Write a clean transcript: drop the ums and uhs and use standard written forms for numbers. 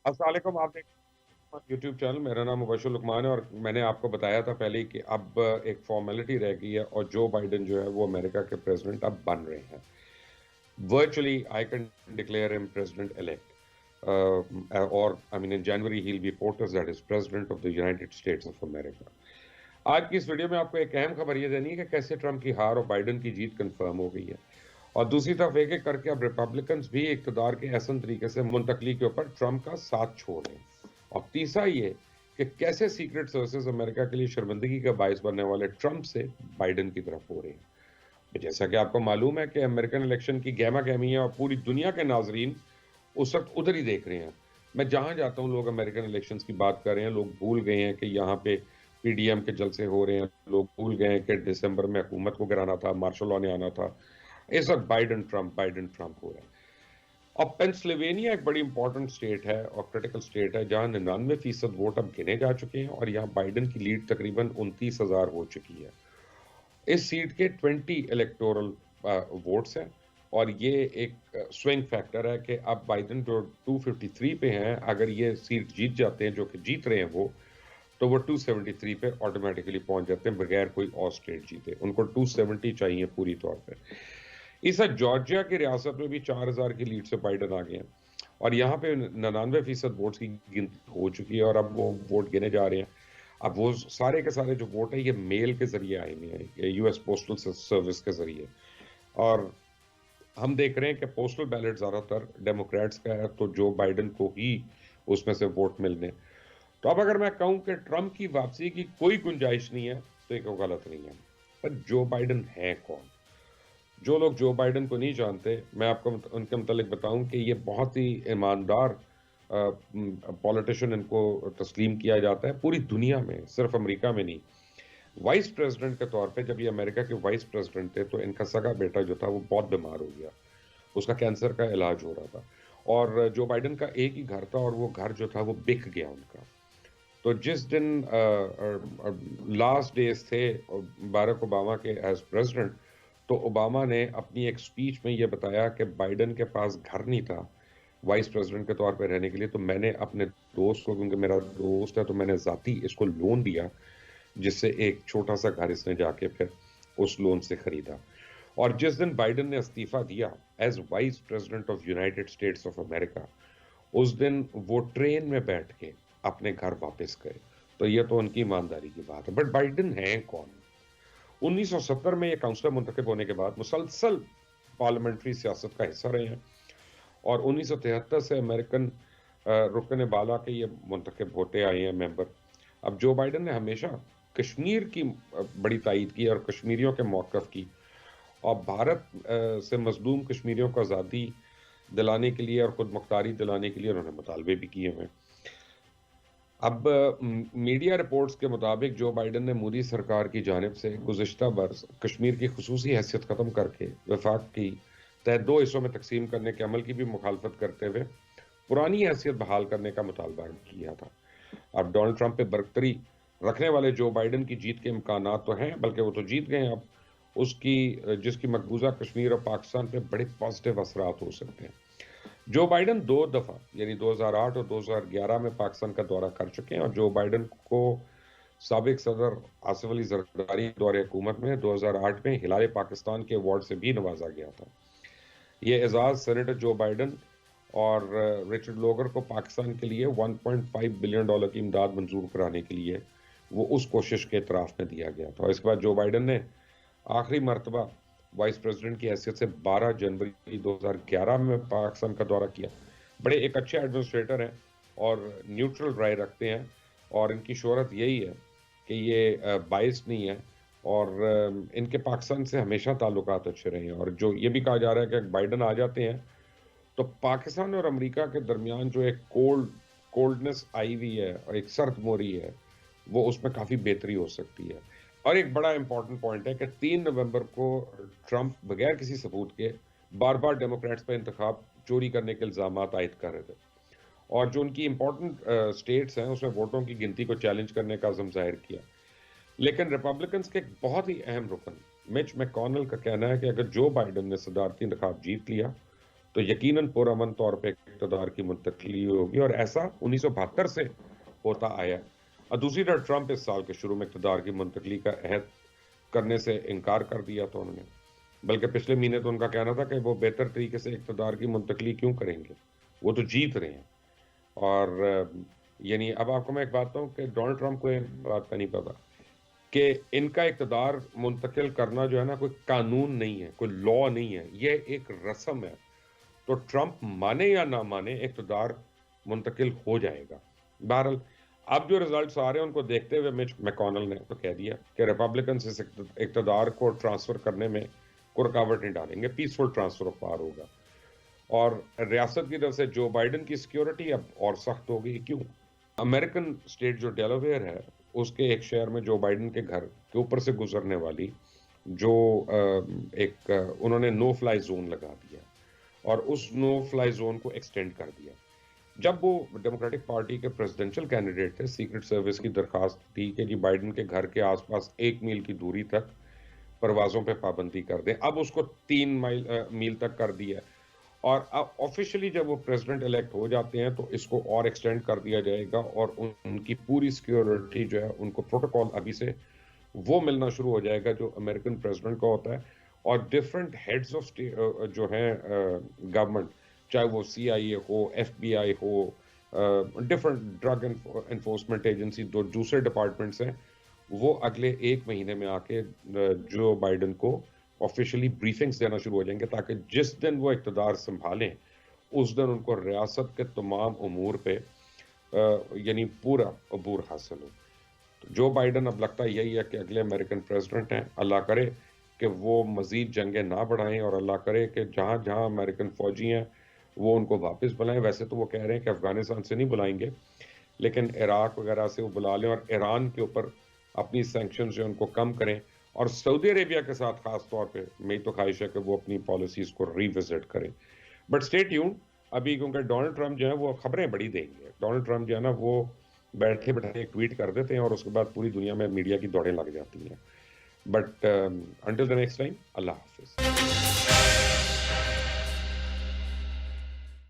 السلام علیکم. آپ دیکھ یوٹیوب چینل. میرا نام مبشر لقمان ہے اور میں نے آپ کو بتایا تھا پہلے ہی کہ اب ایک فارمیلٹی رہ گئی ہے اور جو بائیڈن جو ہے وہ امریکہ کے پریزیڈنٹ اب بن رہے ہیں. Virtually I can declare him president elect اور I mean in January he will be پورٹس that is president of the United States of America. آج کی اس ویڈیو میں آپ کو ایک اہم خبر یہ دینی ہے کہ کیسے ٹرمپ کی ہار اور بائیڈن کی جیت کنفرم ہو گئی ہے، اور دوسری طرف ایک ایک کر کے اب ریپبلکنز بھی اقتدار کے احسن طریقے سے منتقلی کے اوپر ٹرمپ کا ساتھ چھوڑ رہے ہیں. اور تیسرا یہ کہ کیسے سیکرٹ سروسز امریکہ کے لیے شرمندگی کا باعث بننے والے ٹرمپ سے بائیڈن کی طرف ہو رہے ہیں. جیسا کہ آپ کو معلوم ہے کہ امریکن الیکشن کی گہما گہمی ہے اور پوری دنیا کے ناظرین اس وقت ادھر ہی دیکھ رہے ہیں. میں جہاں جاتا ہوں لوگ امریکن الیکشنز کی بات کر رہے ہیں. لوگ بھول گئے ہیں کہ یہاں پہ پی ڈی ایم کے جلسے ہو رہے ہیں. لوگ بھول گئے ہیں کہ دسمبر میں حکومت کو گرانا تھا، مارشل لاء نے آنا تھا. اس وقت بائیڈن ٹرمپ ہو رہا ہے. اور پینسلوینیا ایک بڑی امپورٹنٹ اسٹیٹ ہے اور کریٹیکل اسٹیٹ ہے جہاں 99% ووٹ اب گنے جا چکے ہیں اور یہاں بائیڈن کی لیڈ تقریباً 29,000 ہو چکی ہے. اس سیٹ کے 20 الیکٹورل ووٹس ہیں اور یہ ایک سوئنگ فیکٹر ہے کہ اب بائیڈن جو 253 پہ ہیں، اگر یہ سیٹ جیت جاتے ہیں جو کہ جیت رہے ہیں وہ، تو وہ 273 پہ آٹومیٹکلی پہنچ جاتے ہیں بغیر کوئی اور اسٹیٹ جیتے. ان کو 270 چاہیے پوری طور پہ. اس جارجیا کی ریاست میں بھی 4,000 کی لیڈ سے بائیڈن آ گئے ہیں اور یہاں پہ 99% ووٹس کی گنتی ہو چکی ہے اور اب وہ ووٹ گنے جا رہے ہیں. اب وہ سارے کے سارے جو ووٹ ہیں یہ میل کے ذریعے آئے ہوئے ہیں، یو ایس پوسٹل سروس کے ذریعے. اور ہم دیکھ رہے ہیں کہ پوسٹل بیلٹ زیادہ تر ڈیموکریٹس کا ہے تو جو بائیڈن کو ہی اس میں سے ووٹ ملنے. تو اب اگر میں کہوں کہ ٹرمپ کی واپسی کی کوئی گنجائش نہیں ہے تو ایک غلط نہیں ہے. پر جو بائیڈن ہے کون؟ جو لوگ جو بائیڈن کو نہیں جانتے، میں آپ کو ان کے متعلق بتاؤں کہ یہ بہت ہی ایماندار پولیٹیشین ان کو تسلیم کیا جاتا ہے پوری دنیا میں، صرف امریکہ میں نہیں. وائس پریزیڈنٹ کے طور پہ جب یہ امریکہ کے وائس پریزیڈنٹ تھے تو ان کا سگا بیٹا جو تھا وہ بہت بیمار ہو گیا. اس کا کینسر کا علاج ہو رہا تھا اور جو بائیڈن کا ایک ہی گھر تھا اور وہ گھر جو تھا وہ بک گیا ان کا. تو جس دن لاسٹ ڈیز تھے باراک اوباما کے ایز پریزیڈنٹ، تو اوباما نے اپنی ایک سپیچ میں یہ بتایا کہ بائیڈن کے پاس گھر نہیں تھا وائس پریزیڈنٹ کے طور پہ رہنے کے لیے، تو میں نے اپنے دوست کو، کیونکہ میرا دوست ہے تو میں نے ذاتی اس کو لون دیا جس سے ایک چھوٹا سا گھر اس نے جا کے پھر اس لون سے خریدا. اور جس دن بائیڈن نے استعفیٰ دیا as vice president of United States of America, اس دن وہ ٹرین میں بیٹھ کے اپنے گھر واپس گئے. تو یہ تو ان کی ایمانداری کی بات ہے. بٹ بائیڈن ہیں کون؟ 1970 میں یہ کاؤنسلر منتخب ہونے کے بعد مسلسل پارلیمنٹری سیاست کا حصہ رہے ہیں اور 1973 سے امریکن رکن بالا کے یہ منتخب ہوتے آئے ہیں ممبر. اب جو بائیڈن نے ہمیشہ کشمیر کی بڑی تائید کی اور کشمیریوں کے موقف کی اور بھارت سے مظلوم کشمیریوں کو آزادی دلانے کے لیے اور خود مختاری دلانے کے لیے انہوں نے مطالبے بھی کیے ہوئے. اب میڈیا رپورٹس کے مطابق جو بائیڈن نے مودی سرکار کی جانب سے گزشتہ برس کشمیر کی خصوصی حیثیت ختم کر کے وفاق کی تحت 2 حصوں میں تقسیم کرنے کے عمل کی بھی مخالفت کرتے ہوئے پرانی حیثیت بحال کرنے کا مطالبہ کیا تھا. اب ڈونلڈ ٹرمپ پہ برتری رکھنے والے جو بائیڈن کی جیت کے امکانات تو ہیں، بلکہ وہ تو جیت گئے ہیں. اب اس کی جس کی مقبوضہ کشمیر اور پاکستان پہ بڑے پازیٹیو اثرات ہو سکتے ہیں. جو بائیڈن 2 دفعہ یعنی 2008 اور 2011 میں پاکستان کا دورہ کر چکے ہیں اور جو بائیڈن کو سابق صدر آصف علی زرداری دور حکومت میں 2008 میں ہلال پاکستان کے ایوارڈ سے بھی نوازا گیا تھا. یہ اعزاز سینیٹر جو بائیڈن اور رچرڈ لوگر کو پاکستان کے لیے $1.5 بلین کی امداد منظور کرانے کے لیے وہ اس کوشش کے اعتراف میں دیا گیا تھا. اس کے بعد جو بائیڈن نے آخری مرتبہ وائس پریزیڈنٹ کی حیثیت سے 12 جنوری 2011 میں پاکستان کا دورہ کیا. بڑے ایک اچھے ایڈمنسٹریٹر ہیں اور نیوٹرل رائے رکھتے ہیں اور ان کی شہرت یہی ہے کہ یہ بائس نہیں ہے اور ان کے پاکستان سے ہمیشہ تعلقات اچھے رہے ہیں. اور جو یہ بھی کہا جا رہا ہے کہ بائیڈن آ جاتے ہیں تو پاکستان اور امریکہ کے درمیان جو ایک کولڈنس آئی ہوئی ہے اور ایک سرد موری ہے وہ اس میں کافی بہتری ہو سکتی ہے. اور ایک بڑا امپورٹنٹ پوائنٹ ہے کہ 3 نومبر کو ٹرمپ بغیر کسی ثبوت کے بار بار ڈیموکریٹس پر انتخاب چوری کرنے کے الزامات عائد کر رہے تھے اور جو ان کی امپورٹنٹ سٹیٹس ہیں اس میں ووٹوں کی گنتی کو چیلنج کرنے کا عزم ظاہر کیا. لیکن ریپبلکنز کے ایک بہت ہی اہم رکن مچ میک کونل کا کہنا ہے کہ اگر جو بائیڈن نے صدارتی انتخاب جیت لیا تو یقیناً پرامن طور پہ اقتدار کی منتقلی ہوگی، اور ایسا 1972 سے ہوتا آیا۔ اور دوسری طرف ٹرمپ اس سال کے شروع میں اقتدار کی منتقلی کا عہد کرنے سے انکار کر دیا تھا انہوں نے، بلکہ پچھلے مہینے تو ان کا کہنا تھا کہ وہ بہتر طریقے سے اقتدار کی منتقلی کیوں کریں گے، وہ تو جیت رہے ہیں۔ اور یعنی اب آپ کو میں ایک بات بتاؤں کہ ڈونلڈ ٹرمپ کو ایک بات کا نہیں پتا کہ ان کا اقتدار منتقل کرنا جو ہے نا کوئی قانون نہیں ہے، کوئی لا نہیں ہے، یہ ایک رسم ہے۔ تو ٹرمپ مانے یا نہ مانے اقتدار منتقل ہو جائے گا۔ بہرحال اب جو ریزلٹس آ رہے ہیں ان کو دیکھتے ہوئے مچ میکونل نے تو کہہ دیا کہ ریپبلکنز اس اقتدار کو ٹرانسفر کرنے میں کوئی رکاوٹ نہیں ڈالیں گے، پیسفل ٹرانسفر آف پاور ہوگا۔ اور ریاست کی طرف سے جو بائیڈن کی سیکیورٹی اب اور سخت ہو گئی۔ کیوں؟ امریکن اسٹیٹ جو ڈیلاویئر ہے اس کے ایک شہر میں جو بائیڈن کے گھر کے اوپر سے گزرنے والی جو ایک انہوں نے نو فلائی زون لگا دیا، اور اس نو فلائی زون کو ایکسٹینڈ کر دیا۔ جب وہ ڈیموکریٹک پارٹی کے پریزیڈنشل کینڈیڈیٹ تھے، سیکرٹ سروس کی درخواست تھی کہ جی بائیڈن کے گھر کے آس پاس 1 میل کی دوری تک پروازوں پہ پابندی کر دیں، اب اس کو 3 میل تک کر دیا۔ اور اب آفیشلی جب وہ پریزیڈنٹ الیکٹ ہو جاتے ہیں تو اس کو اور ایکسٹینڈ کر دیا جائے گا، اور ان کی پوری سیکیورٹی جو ہے ان کو پروٹوکول ابھی سے وہ ملنا شروع ہو جائے گا جو امریکن پریزیڈنٹ کا ہوتا ہے۔ اور ڈفرنٹ ہیڈز آف جو ہیں گورنمنٹ، چاہے وہ CIA ہو، FBI ہو، ڈفرنٹ ڈرگ انفورسمنٹ ایجنسی، دوسرے ڈپارٹمنٹس ہیں، وہ اگلے 1 مہینے میں آ کے جو بائیڈن کو آفیشلی بریفنگز دینا شروع ہو جائیں گے، تاکہ جس دن وہ اقتدار سنبھالیں اس دن ان کو ریاست کے تمام امور پہ یعنی پورا عبور حاصل ہو۔ جو بائیڈن اب لگتا یہی ہے کہ اگلے امریکن پریزیڈنٹ ہیں، اللہ کرے کہ وہ مزید جنگیں نہ بڑھائیں، اور اللہ کرے کہ جہاں جہاں امریکن فوجی ہیں وہ ان کو واپس بلائیں۔ ویسے تو وہ کہہ رہے ہیں کہ افغانستان سے نہیں بلائیں گے، لیکن عراق وغیرہ سے وہ بلا لیں، اور ایران کے اوپر اپنی سینکشنز جو ان کو کم کریں، اور سعودی عربیہ کے ساتھ خاص طور پہ میری تو خواہش ہے کہ وہ اپنی پالیسیز کو ری وزٹ کریں۔ بٹ اسٹے ٹیونڈ ابھی، کیونکہ ڈونلڈ ٹرمپ جو ہے وہ خبریں بڑی دیں گے۔ ڈونلڈ ٹرمپ جو ہے نا وہ بیٹھے بیٹھے ایک ٹویٹ کر دیتے ہیں اور اس کے بعد پوری دنیا میں میڈیا کی دوڑیں لگ جاتی ہیں۔ But until the next time, اللہ حافظ۔